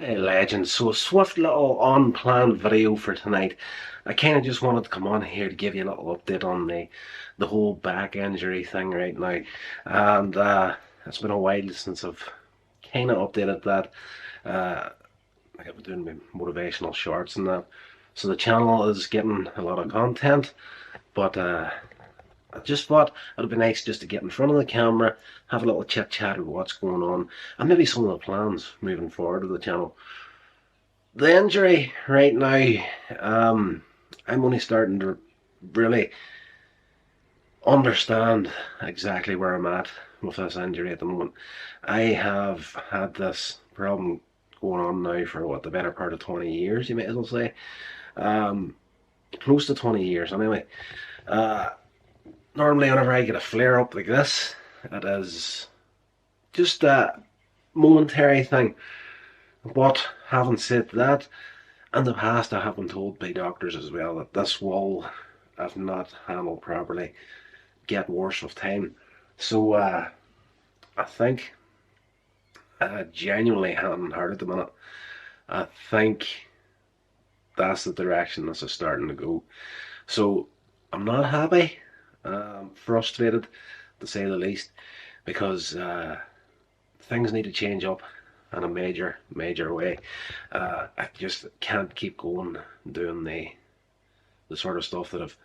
Hey legends, so a swift little unplanned video for tonight. I kind of just wanted to come on here to give you a little update on the whole back injury thing right now. And it's been a while since I've kind of updated that. Like I've been doing my motivational shorts and that. So the channel is getting a lot of content, but I just thought it'd be nice just to get in front of the camera, have a little chit chat about what's going on, and maybe some of the plans moving forward with the channel. The injury right now, I'm only starting to really understand exactly where I'm at with this injury at the moment. I have had this problem going on now for what, the better part of 20 years, you might as well say. Um, Close to 20 years anyway. Uh, Normally, whenever I get a flare up like this, it is just a momentary thing. But having said that, in the past I have been told by doctors as well that this will, if not handled properly, get worse with time. So I think genuinely hand and heart at the minute, I think that's the direction this is starting to go. So I'm not happy. Frustrated, to say the least, because things need to change up in a major way. I just can't keep going doing the sort of stuff that I've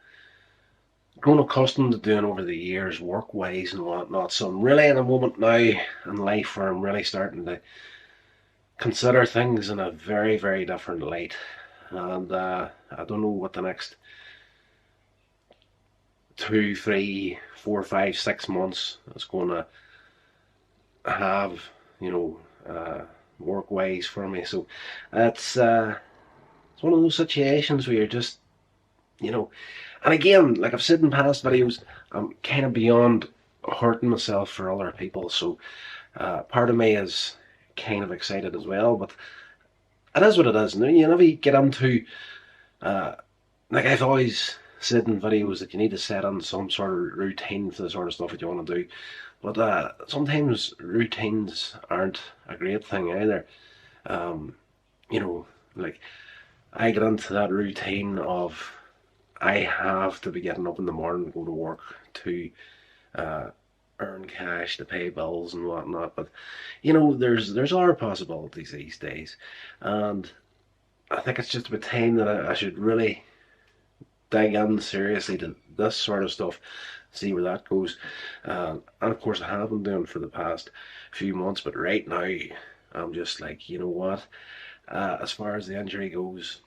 grown accustomed to doing over the years, work wise and whatnot. So I'm really in a moment now in life where I'm really starting to consider things in a very different light. And I don't know what the next 2, 3, 4, 5, 6 months is going to have, work wise for me. So it's one of those situations where you're just, and again, like I've said in past videos, I'm kind of beyond hurting myself for other people. So part of me is kind of excited as well, but it is what it is. You never get into, like I've always said in videos, that you need to set on some sort of routine for the sort of stuff that you want to do. But sometimes routines aren't a great thing either. Um, like I get into that routine of I have to be getting up in the morning to go to work to uh, earn cash to pay bills and whatnot. But there's other possibilities these days, and I think it's just about time that I should really dig in seriously to this sort of stuff, see where that goes. And of course, I have been doing for the past few months, but right now, I'm just like, you know what? As far as the injury goes,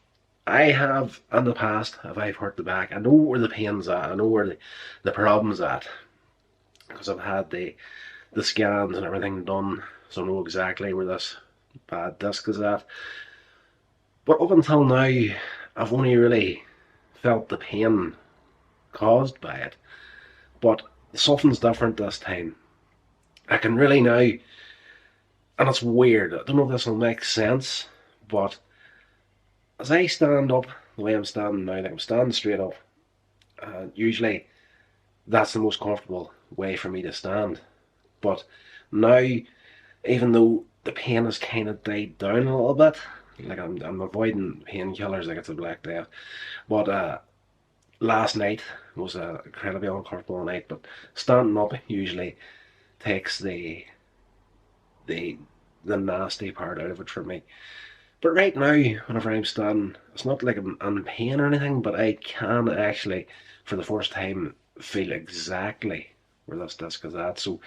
I have in the past, if I've hurt the back, I know where the pain's at, I know where the problem's at, because I've had the scans and everything done, so I know exactly where this bad disc is at. But up until now, I've only really felt the pain caused by it. But something's different this time. I can really now, and it's weird, I don't know if this will make sense, but as I stand up the way I'm standing now, like I'm standing straight up, usually that's the most comfortable way for me to stand. But now, even though the pain has kind of died down a little bit, like I'm avoiding painkillers like it's a black death, but last night was an incredibly uncomfortable night. But standing up usually takes the the nasty part out of it for me. But right now, whenever I'm standing, it's not like I'm in pain or anything, but I can actually, for the first time, feel exactly where this disc is at. So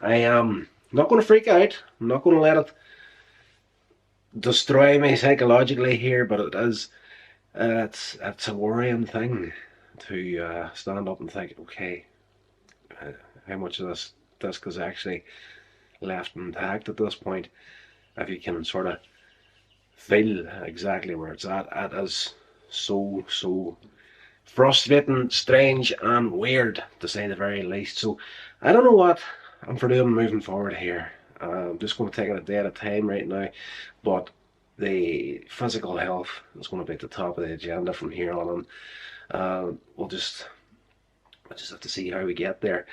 I am not going to freak out. I'm not going to let it destroy me psychologically here, but it is. It's a worrying thing to stand up and think, okay, uh, how much of this disc is actually left intact at this point? If you can sort of feel exactly where it's at, it is so frustrating, strange, and weird to say the very least. So I don't know what I'm for doing moving forward here. I'm just going to take it a day at a time right now, but the physical health is going to be at the top of the agenda from here on. We'll just have to see how we get there.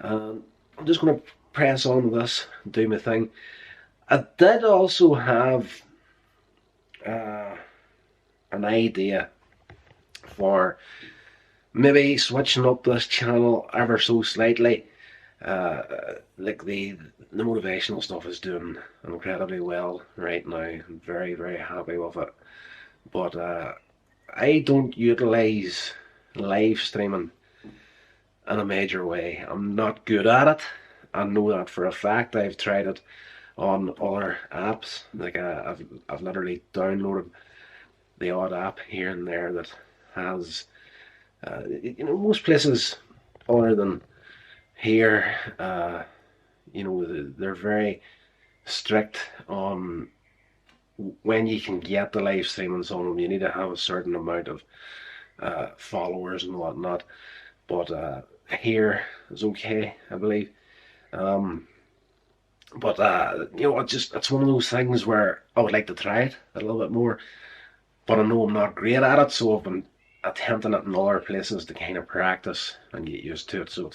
I'm just going to press on with this, do my thing. I did also have an idea for maybe switching up this channel ever so slightly. Like the motivational stuff is doing incredibly well right now. I'm very, very happy with it. But I don't utilize live streaming in a major way. I'm not good at it. I know that for a fact. I've tried it on other apps. Like I've literally downloaded the odd app here and there that has, most places other than here, they're very strict on when you can get the live stream and so on. You need to have a certain amount of followers and whatnot. But here is okay, I believe. But it's one of those things where I would like to try it a little bit more, but I know I'm not great at it, so I've been attempting it in other places to kind of practice and get used to it. So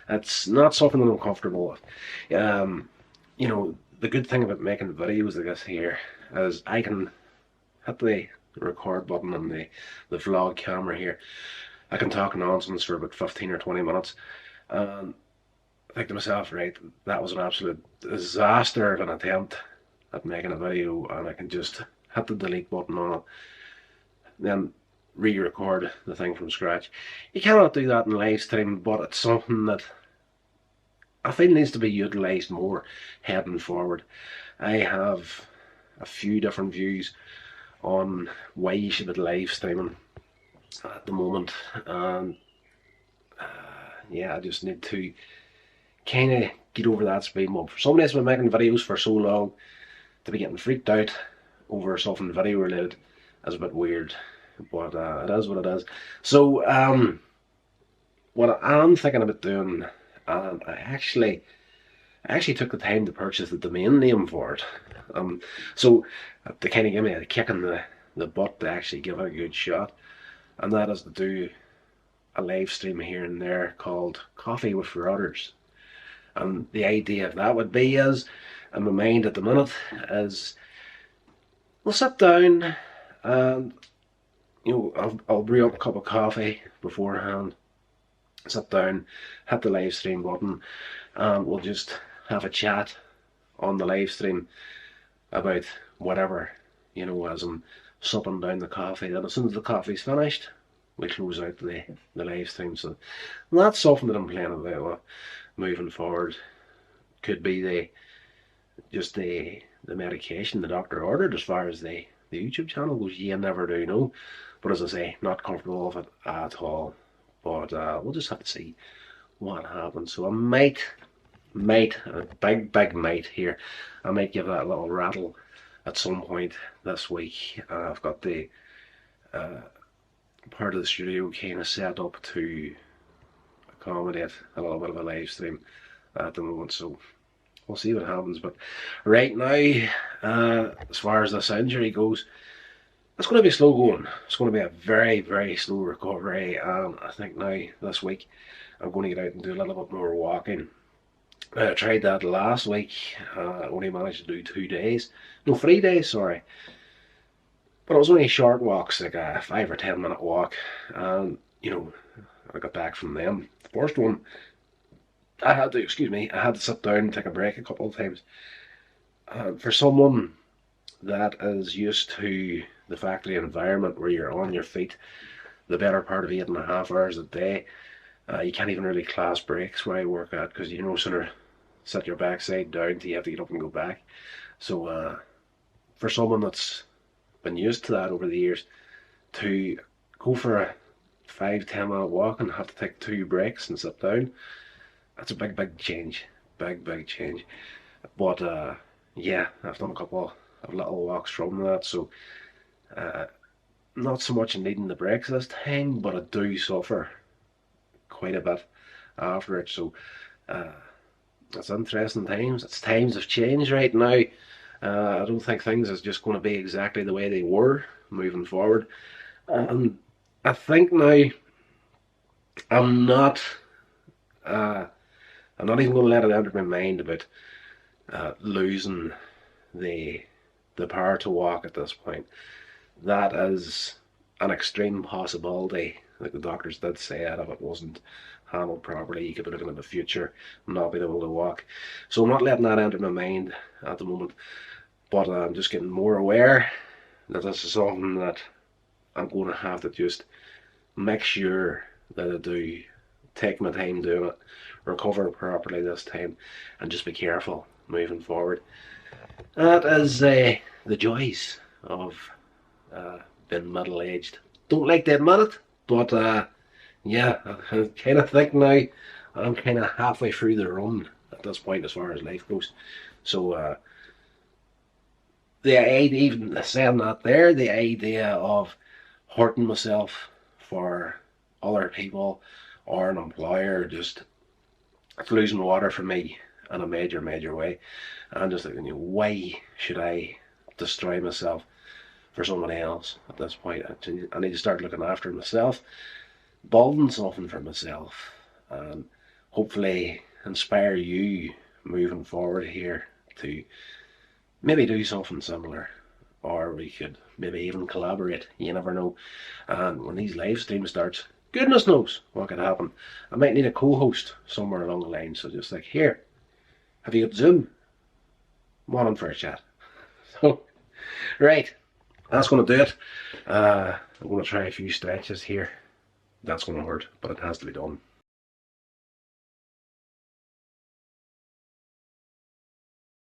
it's not something that I'm comfortable with. The good thing about making videos like this here is I can hit the record button on the vlog camera here. I can talk nonsense for about 15 or 20 minutes. And I think to myself, right, that was an absolute disaster of an attempt at making a video, and I can just hit the delete button on it, then re-record the thing from scratch. You cannot do that in live stream, but it's something that I feel needs to be utilised more heading forward. I have a few different views on why you should be live streaming at the moment, and I just need to kind of get over that speed bump. For somebody that's been making videos for so long, to be getting freaked out over something video related is a bit weird, but it is what it is. So what I am thinking about doing, and I actually took the time to purchase the domain name for it, so to kind of give me a kick in the butt to actually give it a good shot, and that is to do a live stream here and there called Coffee with Rodders. And the idea of that would be, is in my mind at the minute, is we'll sit down and I'll brew up a cup of coffee beforehand, sit down, hit the live stream button, and we'll just have a chat on the live stream about whatever, as I'm supping down the coffee. Then as soon as the coffee's finished, we close out the live stream. So that's something that I'm planning about moving forward. Could be the medication the doctor ordered as far as the YouTube channel goes. You never do know. But as I say, not comfortable with it at all. But we'll just have to see what happens. So I might, a big might here, I might give that a little rattle at some point this week. I've got the part of the studio kind of set up to accommodate a little bit of a live stream at the moment, so we'll see what happens. But right now, as far as this injury goes, it's going to be slow going. It's going to be a very, very slow recovery, and I think now this week I'm going to get out and do a little bit more walking. I tried that last week. I only managed to do 3 days, sorry. But it was only short walks, like a 5 or 10 minute walk, and I got back from them. The first one, I had to sit down and take a break a couple of times. For someone that is used to the factory environment where you're on your feet the better part of 8.5 hours a day, you can't even really class breaks where I work at, because you no sooner sit your backside down till you have to get up and go back. So for someone that's been used to that over the years, to go for a 5-10 minute walk and have to take 2 breaks and sit down, that's a big change. Big change. But I've done a couple of little walks from that, so not so much needing the breaks this time, but I do suffer quite a bit after it. So it's interesting times. It's times of change right now. I don't think things is just going to be exactly the way they were moving forward. I think now I'm not even going to let it enter my mind about losing the the power to walk at this point. That is an extreme possibility. Like the doctors did say it, if it wasn't handled properly, you could be looking at the future and not being able to walk. So I'm not letting that enter my mind at the moment, but I'm just getting more aware that this is something that I'm going to have to just make sure that I do take my time doing it, recover properly this time, and just be careful moving forward. That is the joys of being middle-aged. Don't like to admit it, but yeah, I kind of think now I'm kind of halfway through the run at this point as far as life goes. So the idea, even saying that there, the idea of hurting myself for other people or an employer, just it's losing water for me in a major way. I'm just thinking, why should I destroy myself for someone else at this point? I need to start looking after myself, building something for myself, and hopefully inspire you moving forward here to maybe do something similar, or we could maybe even collaborate. You never know. And when these live streams starts, goodness knows what could happen. I might need a co-host somewhere along the line. So just like, here, have you got Zoom? I'm on for a chat. So, right, that's going to do it. I'm going to try a few stretches here. That's going to hurt, but it has to be done.